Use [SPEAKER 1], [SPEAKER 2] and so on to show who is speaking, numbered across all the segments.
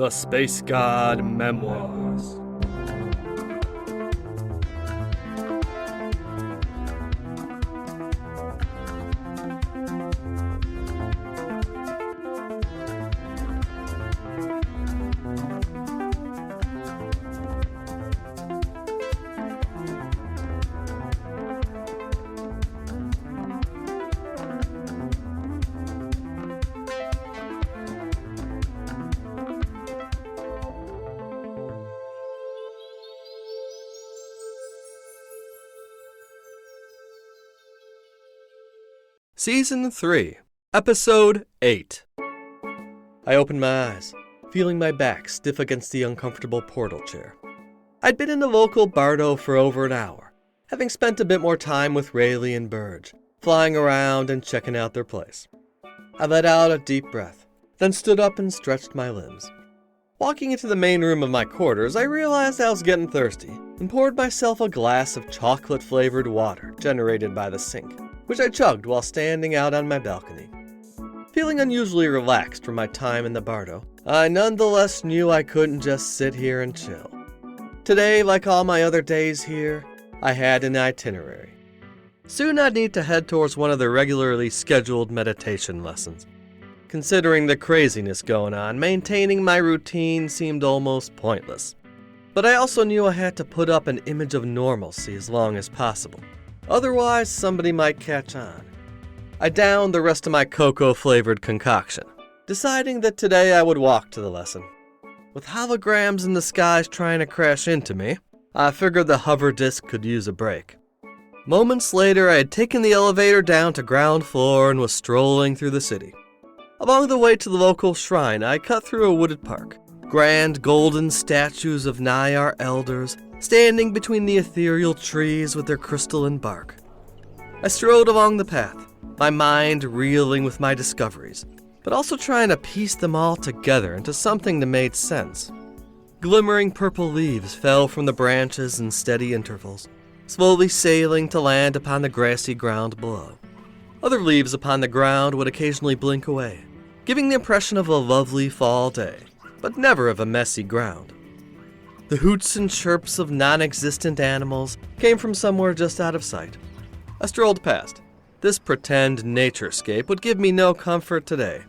[SPEAKER 1] The Space God Memoirs. Season 3, Episode 8. I opened my eyes, feeling my back stiff against the uncomfortable portal chair. I'd been in the local bardo for over an hour, having spent a bit more time with Rayleigh and Burge, flying around and checking out their place. I let out a deep breath, then stood up and stretched my limbs. Walking into the main room of my quarters, I realized I was getting thirsty and poured myself a glass of chocolate-flavored water generated by the sink, which I chugged while standing out on my balcony. Feeling unusually relaxed from my time in the bardo, I nonetheless knew I couldn't just sit here and chill. Today, like all my other days here, I had an itinerary. Soon I'd need to head towards one of the regularly scheduled meditation lessons. Considering the craziness going on, maintaining my routine seemed almost pointless. But I also knew I had to put up an image of normalcy as long as possible. Otherwise, somebody might catch on. I downed the rest of my cocoa-flavored concoction, deciding that today I would walk to the lesson. With holograms in the skies trying to crash into me, I figured the hover disk could use a break. Moments later, I had taken the elevator down to ground floor and was strolling through the city. Along the way to the local shrine, I cut through a wooded park. Grand golden statues of Nayar elders standing between the ethereal trees with their crystalline bark. I strode along the path, my mind reeling with my discoveries, but also trying to piece them all together into something that made sense. Glimmering purple leaves fell from the branches in steady intervals, slowly sailing to land upon the grassy ground below. Other leaves upon the ground would occasionally blink away, giving the impression of a lovely fall day, but never of a messy ground. The hoots and chirps of non-existent animals came from somewhere just out of sight. I strolled past. This pretend naturescape would give me no comfort today.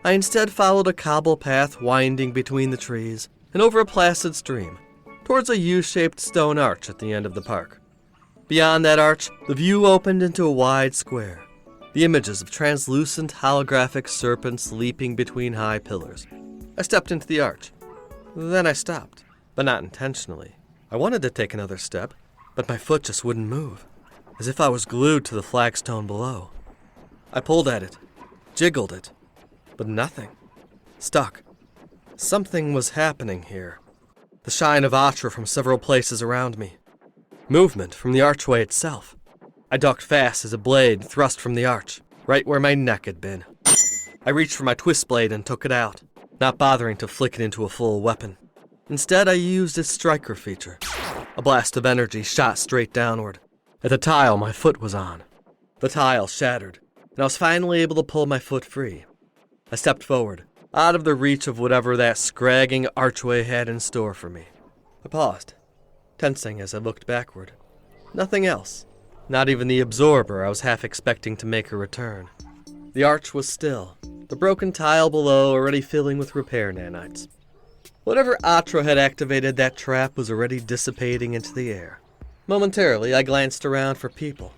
[SPEAKER 1] I instead followed a cobble path winding between the trees and over a placid stream, towards a U-shaped stone arch at the end of the park. Beyond that arch, the view opened into a wide square, the images of translucent holographic serpents leaping between high pillars. I stepped into the arch. Then I stopped. But not intentionally. I wanted to take another step, but my foot just wouldn't move, as if I was glued to the flagstone below. I pulled at it, jiggled it, but nothing. Stuck. Something was happening here. The shine of Atra from several places around me. Movement from the archway itself. I ducked fast as a blade thrust from the arch, right where my neck had been. I reached for my twist blade and took it out, not bothering to flick it into a full weapon. Instead, I used its striker feature. A blast of energy shot straight downward, at the tile my foot was on. The tile shattered, and I was finally able to pull my foot free. I stepped forward, out of the reach of whatever that scragging archway had in store for me. I paused, tensing as I looked backward. Nothing else, not even the absorber I was half expecting to make a return. The arch was still, the broken tile below already filling with repair nanites. Whatever Atra had activated that trap was already dissipating into the air. Momentarily, I glanced around for people,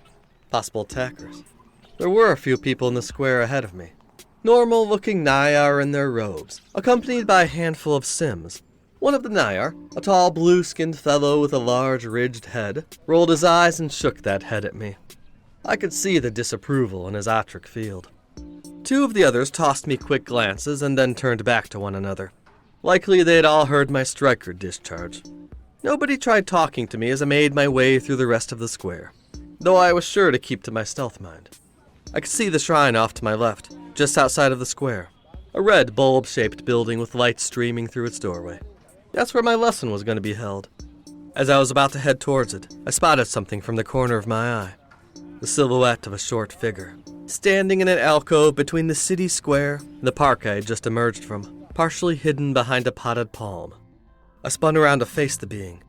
[SPEAKER 1] possible attackers. There were a few people in the square ahead of me. Normal-looking Nayar in their robes, accompanied by a handful of Sims. One of the Nayar, a tall blue-skinned fellow with a large ridged head, rolled his eyes and shook that head at me. I could see the disapproval in his Atric field. Two of the others tossed me quick glances and then turned back to one another. Likely they had all heard my striker discharge. Nobody tried talking to me as I made my way through the rest of the square, though I was sure to keep to my stealth mind. I could see the shrine off to my left, just outside of the square, a red bulb-shaped building with light streaming through its doorway. That's where my lesson was going to be held. As I was about to head towards it, I spotted something from the corner of my eye. The silhouette of a short figure, standing in an alcove between the city square and the park I had just emerged from. partially hidden behind a potted palm. I spun around to face the being,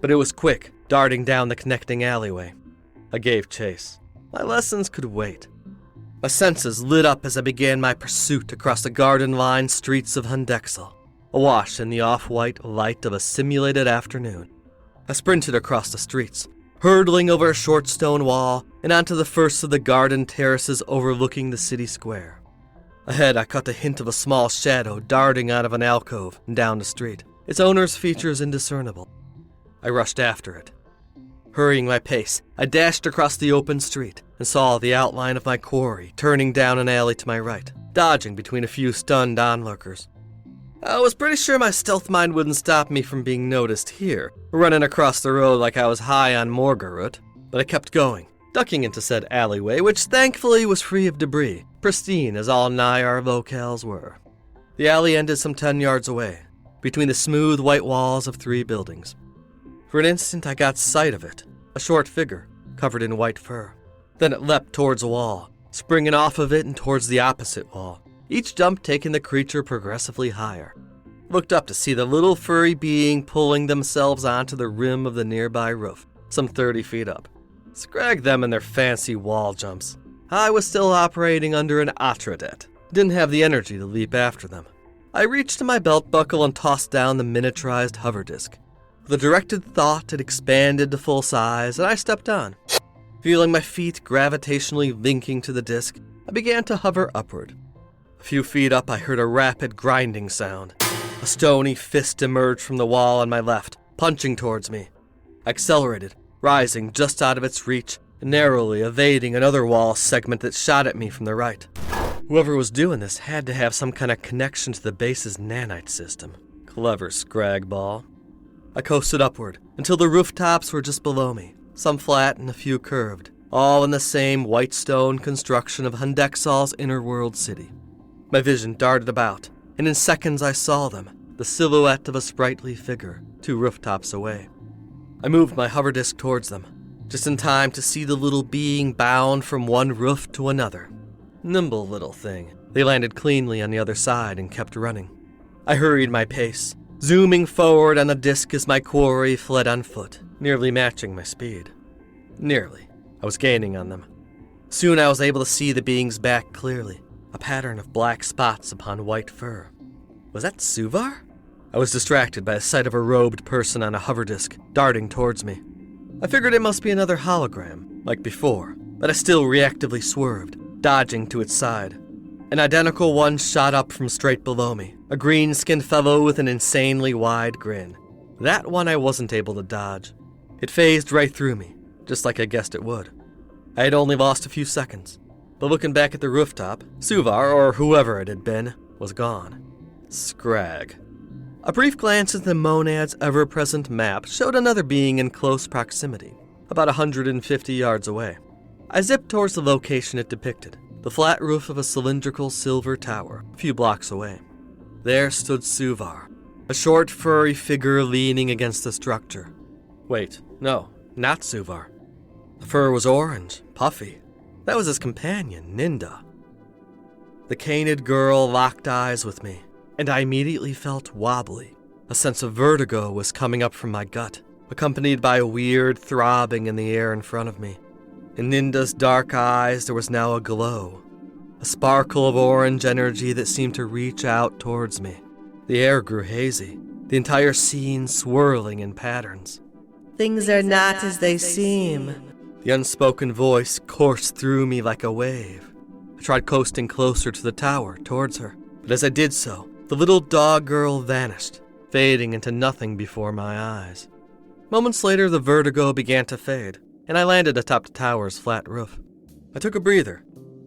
[SPEAKER 1] but it was quick, darting down the connecting alleyway. I gave chase. My lessons could wait. My senses lit up as I began my pursuit across the garden-lined streets of Hun'dexal, awash in the off-white light of a simulated afternoon. I sprinted across the streets, hurtling over a short stone wall and onto the first of the garden terraces overlooking the city square. Ahead, I caught the hint of a small shadow darting out of an alcove and down the street, its owner's features indiscernible. I rushed after it. Hurrying my pace, I dashed across the open street and saw the outline of my quarry turning down an alley to my right, dodging between a few stunned onlookers. I was pretty sure my stealth mind wouldn't stop me from being noticed here, running across the road like I was high on Morgarut, but I kept going, ducking into said alleyway, which thankfully was free of debris, pristine as all Nyar locales were. The alley ended some 10 yards away, between the smooth white walls of 3 buildings. For an instant I got sight of it, a short figure, covered in white fur. Then it leapt towards a wall, springing off of it and towards the opposite wall, each jump taking the creature progressively higher. Looked up to see the little furry being pulling themselves onto the rim of the nearby roof, some 30 feet up. Scrag them and their fancy wall jumps. I was still operating under an Atradet. Didn't have the energy to leap after them. I reached to my belt buckle and tossed down the miniaturized hover disc. With a directed thought, it expanded to full size, and I stepped on. Feeling my feet gravitationally linking to the disc, I began to hover upward. A few feet up, I heard a rapid grinding sound. A stony fist emerged from the wall on my left, punching towards me. I accelerated, rising just out of its reach, and narrowly evading another wall segment that shot at me from the right. Whoever was doing this had to have some kind of connection to the base's nanite system. Clever scragball. I coasted upward until the rooftops were just below me, some flat and a few curved, all in the same white stone construction of Hun'dexal's inner world city. My vision darted about, and in seconds I saw them, the silhouette of a sprightly figure, 2 rooftops away. I moved my hover disc towards them, just in time to see the little being bound from one roof to another. Nimble little thing. They landed cleanly on the other side and kept running. I hurried my pace, zooming forward on the disc as my quarry fled on foot, nearly matching my speed. Nearly. I was gaining on them. Soon I was able to see the being's back clearly, a pattern of black spots upon white fur. Was that Suvar? I was distracted by the sight of a robed person on a hover disc, darting towards me. I figured it must be another hologram, like before, but I still reactively swerved, dodging to its side. An identical one shot up from straight below me, a green-skinned fellow with an insanely wide grin. That one I wasn't able to dodge. It phased right through me, just like I guessed it would. I had only lost a few seconds, but looking back at the rooftop, Suvar, or whoever it had been, was gone. Scrag. A brief glance at the monad's ever-present map showed another being in close proximity, about 150 yards away. I zipped towards the location it depicted, the flat roof of a cylindrical silver tower, a few blocks away. There stood Suvar, a short, furry figure leaning against the structure. Wait, no, not Suvar. The fur was orange, puffy. That was his companion, Ninda. The canid girl locked eyes with me, and I immediately felt wobbly. A sense of vertigo was coming up from my gut, accompanied by a weird throbbing in the air in front of me. In Ninda's dark eyes there was now a glow, a sparkle of orange energy that seemed to reach out towards me. The air grew hazy, the entire scene swirling in patterns.
[SPEAKER 2] Things are not as they seem.
[SPEAKER 1] The unspoken voice coursed through me like a wave. I tried coasting closer to the tower, towards her, but as I did so, the little dog girl vanished, fading into nothing before my eyes. Moments later, the vertigo began to fade, and I landed atop the tower's flat roof. I took a breather,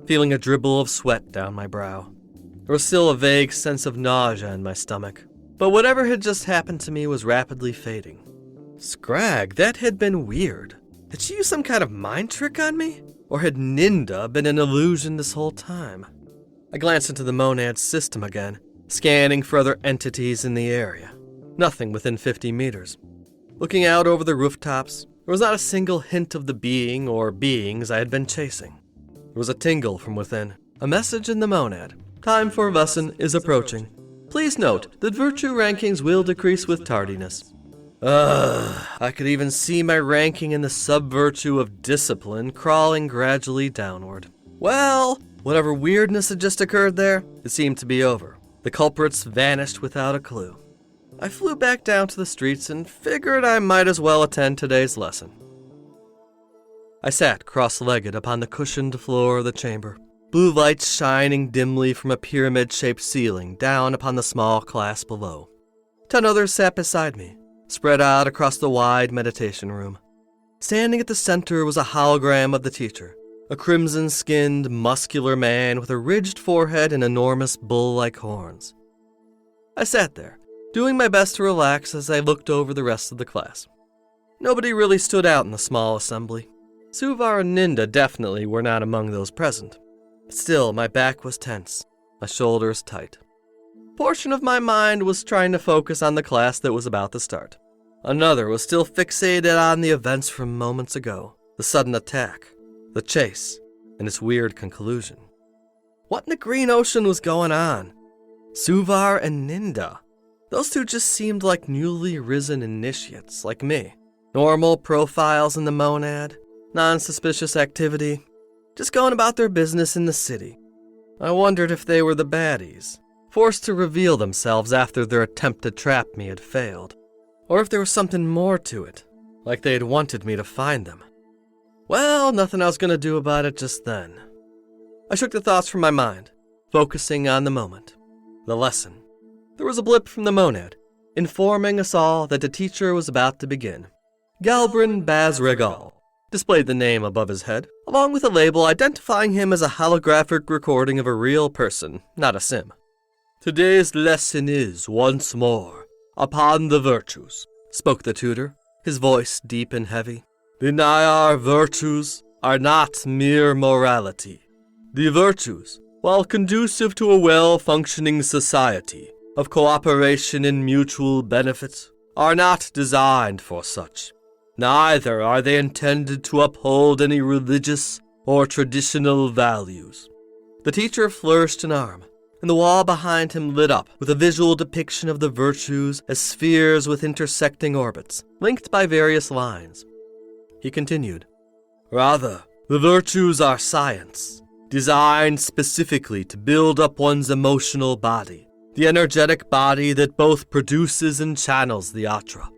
[SPEAKER 1] feeling a dribble of sweat down my brow. There was still a vague sense of nausea in my stomach, but whatever had just happened to me was rapidly fading. Scrag, that had been weird. Had she used some kind of mind trick on me? Or had Ninda been an illusion this whole time? I glanced into the monad's system again, scanning for other entities in the area. Nothing within 50 meters. Looking out over the rooftops, there was not a single hint of the being or beings I had been chasing. There was a tingle from within, a message in the monad. Time for lesson is approaching. Please note that virtue rankings will decrease with tardiness. I could even see my ranking in the sub-virtue of discipline crawling gradually downward. Well, whatever weirdness had just occurred there, it seemed to be over. The culprits vanished without a clue. I flew back down to the streets and figured I might as well attend today's lesson. I sat cross-legged upon the cushioned floor of the chamber, blue lights shining dimly from a pyramid-shaped ceiling down upon the small class below. 10 others sat beside me, spread out across the wide meditation room. Standing at the center was a hologram of the teacher, a crimson-skinned, muscular man with a ridged forehead and enormous bull-like horns. I sat there, doing my best to relax as I looked over the rest of the class. Nobody really stood out in the small assembly. Suvar and Ninda definitely were not among those present. Still, my back was tense, my shoulders tight. A portion of my mind was trying to focus on the class that was about to start. Another was still fixated on the events from moments ago, the sudden attack, the chase, and its weird conclusion. What in the green ocean was going on? Suvar and Ninda. Those two just seemed like newly risen initiates, like me. Normal profiles in the monad, non-suspicious activity, just going about their business in the city. I wondered if they were the baddies, forced to reveal themselves after their attempt to trap me had failed, or if there was something more to it, like they had wanted me to find them. Well, nothing I was going to do about it just then. I shook the thoughts from my mind, focusing on the moment, the lesson. There was a blip from the monad, informing us all that the teacher was about to begin. Galbrin Bazregal displayed the name above his head, along with a label identifying him as a holographic recording of a real person, not a sim. Today's lesson is, once more, upon the virtues, spoke the tutor, his voice deep and heavy. The Nayar virtues are not mere morality. The virtues, while conducive to a well-functioning society of cooperation and mutual benefit, are not designed for such. Neither are they intended to uphold any religious or traditional values. The teacher flourished an arm, and the wall behind him lit up with a visual depiction of the virtues as spheres with intersecting orbits, linked by various lines. He continued, Rather, the virtues are science, designed specifically to build up one's emotional body, the energetic body that both produces and channels the atra.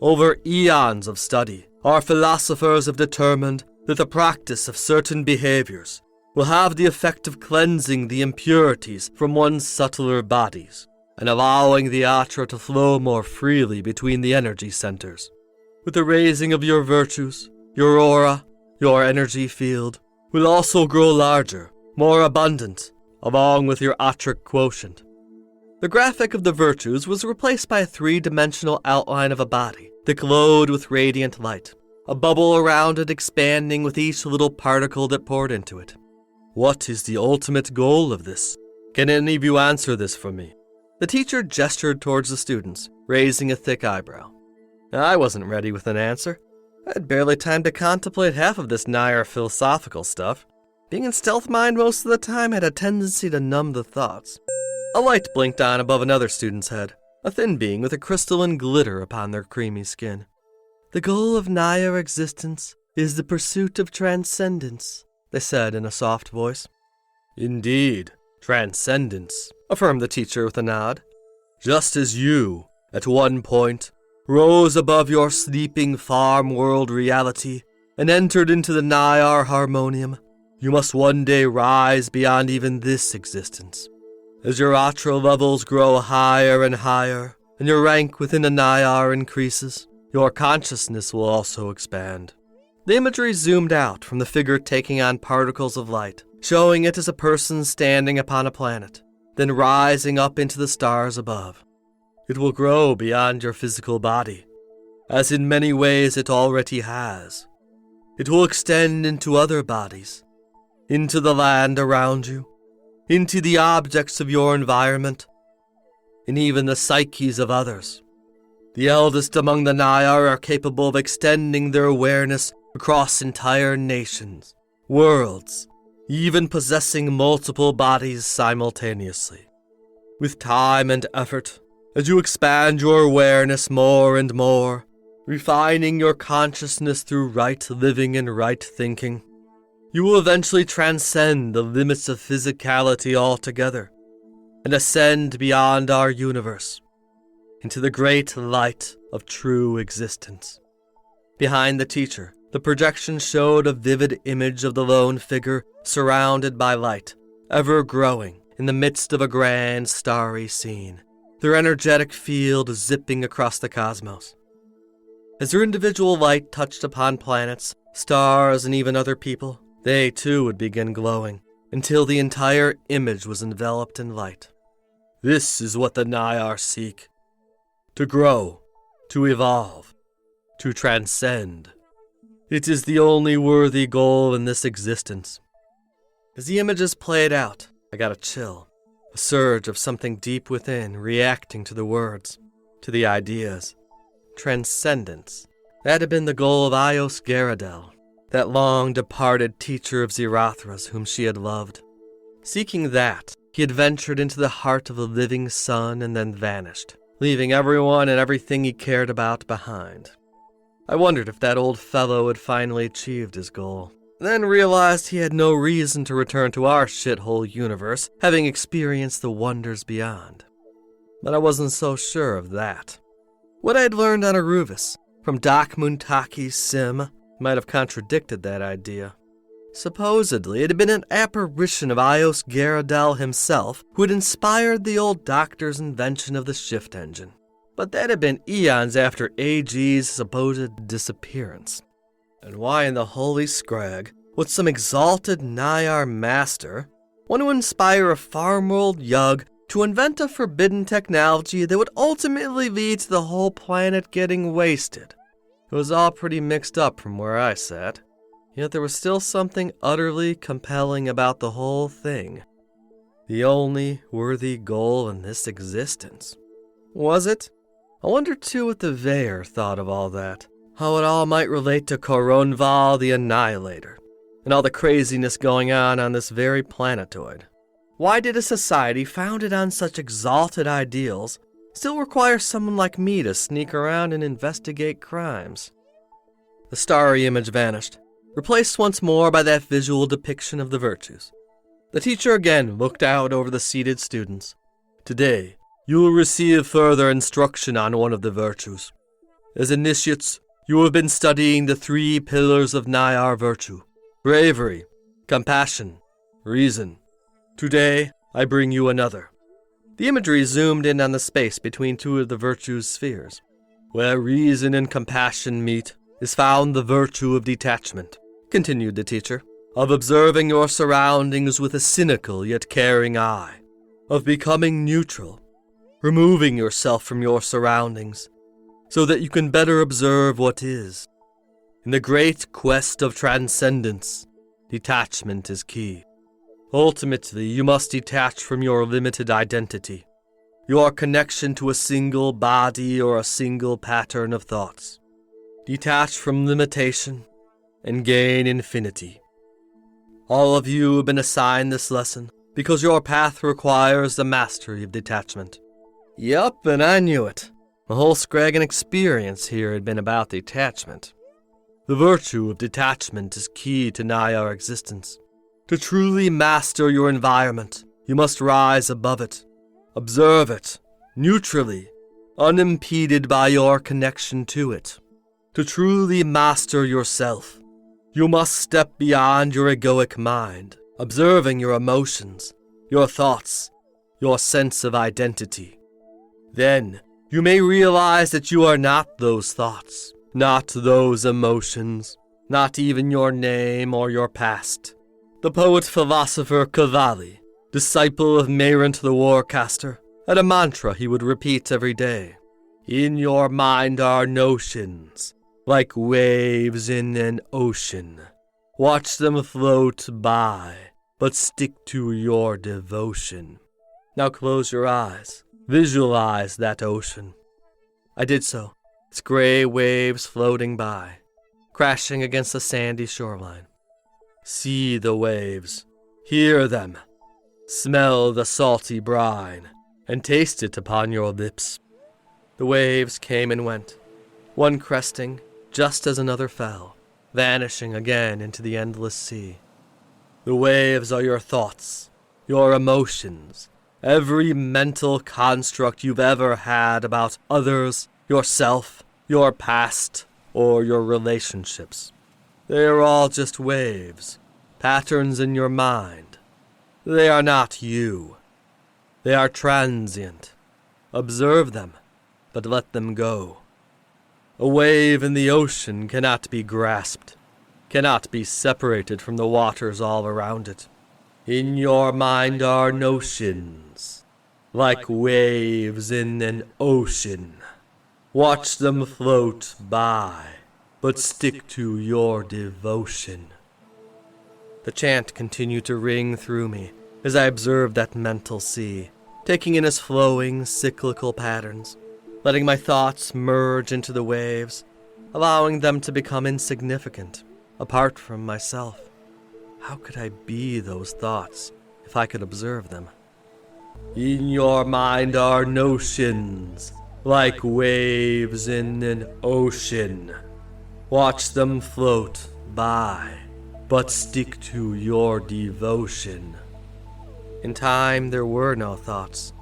[SPEAKER 1] Over eons of study, our philosophers have determined that the practice of certain behaviors will have the effect of cleansing the impurities from one's subtler bodies and allowing the atra to flow more freely between the energy centers. With the raising of your virtues, your aura, your energy field, will also grow larger, more abundant, along with your atric quotient. The graphic of the virtues was replaced by a 3-dimensional outline of a body that glowed with radiant light, a bubble around it expanding with each little particle that poured into it. What is the ultimate goal of this? Can any of you answer this for me? The teacher gestured towards the students, raising a thick eyebrow. I wasn't ready with an answer. I had barely time to contemplate half of this Nayar philosophical stuff. Being in stealth mind most of the time had a tendency to numb the thoughts. A light blinked on above another student's head, a thin being with a crystalline glitter upon their creamy skin. The goal of Nayar existence is the pursuit of transcendence, they said in a soft voice. Indeed, transcendence, affirmed the teacher with a nod. Just as you, at one point, rose above your sleeping farm world reality and entered into the Nayar harmonium, you must one day rise beyond even this existence. As your atra levels grow higher and higher, and your rank within the Nayar increases, your consciousness will also expand. The imagery zoomed out from the figure taking on particles of light, showing it as a person standing upon a planet, then rising up into the stars above. It will grow beyond your physical body, as in many ways it already has. It will extend into other bodies, into the land around you, into the objects of your environment, and even the psyches of others. The eldest among the Nayar are capable of extending their awareness across entire nations, worlds, even possessing multiple bodies simultaneously. with time and effort, as you expand your awareness more and more, refining your consciousness through right living and right thinking, you will eventually transcend the limits of physicality altogether and ascend beyond our universe into the great light of true existence. Behind the teacher, the projection showed a vivid image of the lone figure surrounded by light, ever growing in the midst of a grand starry scene, their energetic field zipping across the cosmos. As their individual light touched upon planets, stars, and even other people, they too would begin glowing, until the entire image was enveloped in light. This is what the Nayar seek: to grow, to evolve, to transcend. It is the only worthy goal in this existence. As the images played out, I got a chill, a surge of something deep within reacting to the words, to the ideas. Transcendence. That had been the goal of Aychuck, that long-departed teacher of Zirathra's whom she had loved. Seeking that, he had ventured into the heart of the living sun and then vanished, leaving everyone and everything he cared about behind. I wondered if that old fellow had finally achieved his goal, then realized he had no reason to return to our shithole universe, having experienced the wonders beyond. But I wasn't so sure of that. What I had learned on Aruvis, from Doc Muntaki's sim, might have contradicted that idea. Supposedly, it had been an apparition of Aychuck himself who had inspired the old doctor's invention of the shift engine. But that had been eons after AG's supposed disappearance. And why in the holy scrag would some exalted Nayar master want to inspire a farm-world yug to invent a forbidden technology that would ultimately lead to the whole planet getting wasted? It was all pretty mixed up from where I sat, yet there was still something utterly compelling about the whole thing. The only worthy goal in this existence. Was it? I wonder too what the Veyer thought of all that, how it all might relate to Koronval the Annihilator, and all the craziness going on this very planetoid. Why did a society founded on such exalted ideals still require someone like me to sneak around and investigate crimes? The starry image vanished, replaced once more by that visual depiction of the virtues. The teacher again looked out over the seated students. Today, you will receive further instruction on one of the virtues. As initiates, you have been studying the 3 pillars of Nayar virtue: bravery, compassion, reason. Today, I bring you another. The imagery zoomed in on the space between 2 of the virtue's spheres. Where reason and compassion meet is found the virtue of detachment, continued the teacher, of observing your surroundings with a cynical yet caring eye, of becoming neutral, removing yourself from your surroundings, so that you can better observe what is. In the great quest of transcendence, detachment is key. Ultimately, you must detach from your limited identity, your connection to a single body or a single pattern of thoughts. Detach from limitation and gain infinity. All of you have been assigned this lesson because your path requires the mastery of detachment. Yup, and I knew it. The whole Scraggin experience here had been about detachment. The virtue of detachment is key to Nayar existence. To truly master your environment, you must rise above it, observe it, neutrally, unimpeded by your connection to it. To truly master yourself, you must step beyond your egoic mind, observing your emotions, your thoughts, your sense of identity. Then, you may realize that you are not those thoughts, not those emotions, not even your name or your past. The poet-philosopher Cavalli, disciple of Meyrant the Warcaster, had a mantra he would repeat every day. In your mind are notions, like waves in an ocean. Watch them float by, but stick to your devotion. Now close your eyes. Visualize that ocean. I did so, its gray waves floating by, crashing against the sandy shoreline. See the waves, hear them, smell the salty brine, and taste it upon your lips. The waves came and went, one cresting just as another fell, vanishing again into the endless sea. The waves are your thoughts, your emotions, every mental construct you've ever had about others, yourself, your past, or your relationships. They are all just waves, patterns in your mind. They are not you. They are transient. Observe them, but let them go. A wave in the ocean cannot be grasped, cannot be separated from the waters all around it. In your mind are notions, like waves in an ocean. Watch them float by, but stick to your devotion. The chant continued to ring through me as I observed that mental sea, taking in its flowing, cyclical patterns, letting my thoughts merge into the waves, allowing them to become insignificant, apart from myself. How could I be those thoughts if I could observe them? In your mind are notions, like waves in an ocean. Watch them float by, but stick to your devotion. In time there were no thoughts,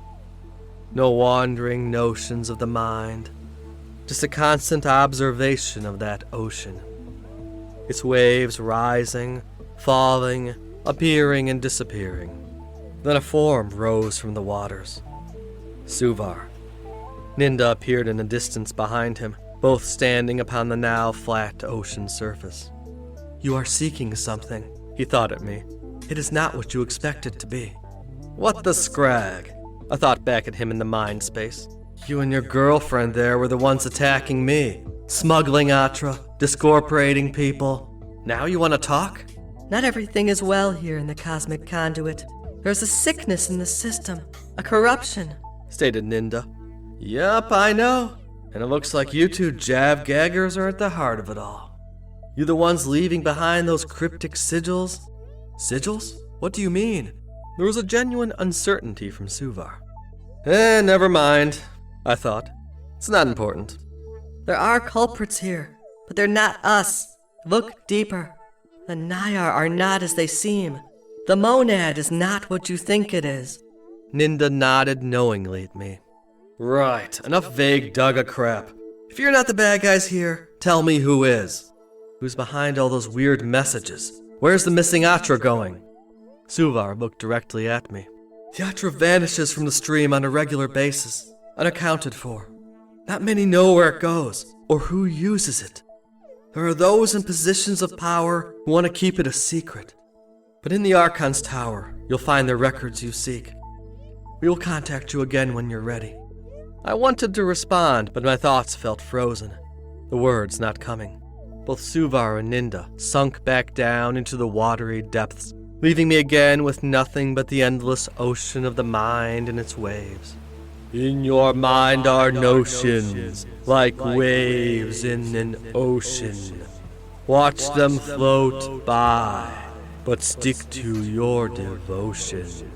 [SPEAKER 1] no wandering notions of the mind, just a constant observation of that ocean. Its waves rising, falling, appearing and disappearing. Then a form rose from the waters. Suvar. Ninda appeared in the distance behind him, both standing upon the now flat ocean surface. You are seeking something, he thought at me. It is not what you expect it to be. What the scrag? I thought back at him in the mind space. You and your girlfriend there were the ones attacking me, smuggling Atra, discorporating people. Now you want to talk?
[SPEAKER 2] Not everything is well here in the cosmic conduit. There's a sickness in the system, a corruption,
[SPEAKER 1] stated Ninda. Yup, I know. And it looks like you two jav-gaggers are at the heart of it all. You the ones leaving behind those cryptic sigils? Sigils? What do you mean? There was a genuine uncertainty from Suvar. Never mind, I thought. It's not important.
[SPEAKER 2] There are culprits here, but they're not us. Look deeper. The Nayar are not as they seem. The monad is not what you think it is.
[SPEAKER 1] Ninda nodded knowingly at me. Right, enough vague Dugga crap. If you're not the bad guys here, tell me who is. Who's behind all those weird messages? Where's the missing Atra going? Suvar looked directly at me. The Atra vanishes from the stream on a regular basis, unaccounted for. Not many know where it goes, or who uses it. There are those in positions of power who want to keep it a secret. But in the Archon's tower, you'll find the records you seek. We will contact you again when you're ready. I wanted to respond, but my thoughts felt frozen, the words not coming. Both Suvar and Ninda sunk back down into the watery depths, leaving me again with nothing but the endless ocean of the mind and its waves. In your mind are notions, like waves in an ocean. Watch them float by, but stick to your devotion.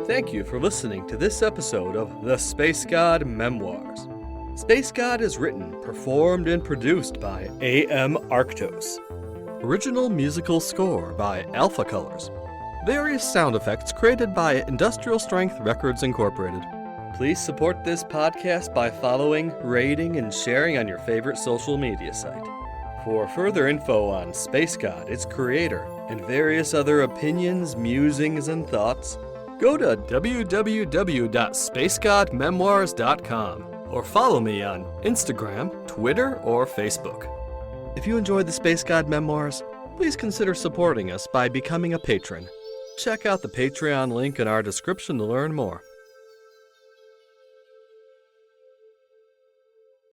[SPEAKER 1] Thank you for listening to this episode of The Space God Memoirs. Space God is written, performed, and produced by A.M. Arctos. Original musical score by Alpha Colors. Various sound effects created by Industrial Strength Records Incorporated. Please support this podcast by following, rating, and sharing on your favorite social media site. For further info on Space God, its creator, and various other opinions, musings, and thoughts, go to www.spacegodmemoirs.com or follow me on Instagram, Twitter, or Facebook. If you enjoyed the Space God Memoirs, please consider supporting us by becoming a patron. Check out the Patreon link in our description to learn more.